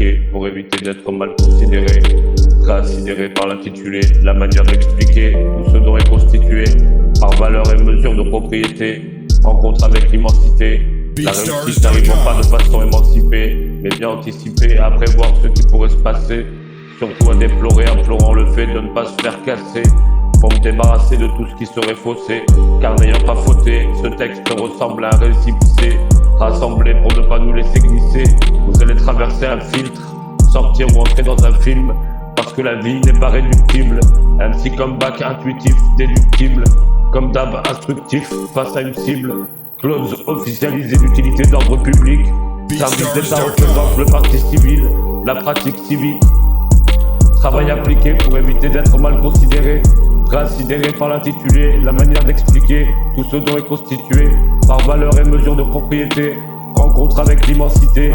appliqué pour éviter d'être mal considéré, considéré par l'intitulé, la manière d'expliquer tout ce dont est constitué, par valeur et mesure de propriété, rencontre avec l'immensité. La réussite n'arrivant pas de façon émancipée, mais bien anticipée, à prévoir ce qui pourrait se passer, surtout à déplorer, implorant le fait de ne pas se faire casser, pour me débarrasser de tout ce qui serait faussé, car n'ayant pas fauté, ce texte ressemble à un récépissé, rassemblé pour ne pas nous laisser glisser. Vous allez traverser un filtre, sortir ou entrer dans un film, parce que la vie n'est pas réductible. Un petit comeback intuitif, déductible, comme d'hab instructif face à une cible. Clause officialisée d'utilité d'ordre public. Service d'État représente le parti civil, la pratique civique. Travail appliqué pour éviter d'être mal considéré, considéré par l'intitulé, la manière d'expliquer tout ce dont est constitué, par valeur et mesure de propriété, rencontre avec l'immensité.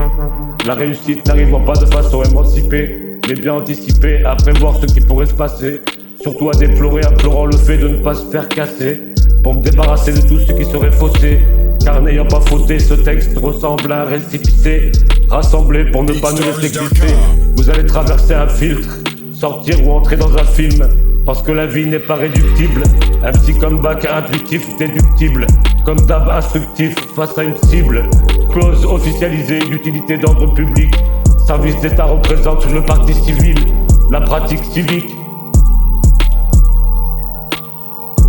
La réussite n'arrivant pas de façon émancipée, mais bien anticipée, à prévoir ce qui pourrait se passer, surtout à déplorer, implorant le fait de ne pas se faire casser, pour me débarrasser de tout ce qui serait faussé, car n'ayant pas fauté, ce texte ressemble à un récépissé, rassemblé pour ne pas nous laisser glisser. Vous allez traverser un filtre, sortir ou entrer dans un film, parce que la vie n'est pas réductible. Un petit comeback intuitif, déductible, comme d'hab instructif face à une cible. Clause officialisée d'utilité d'ordre public. Service d'État représente le parti civil, la pratique civique.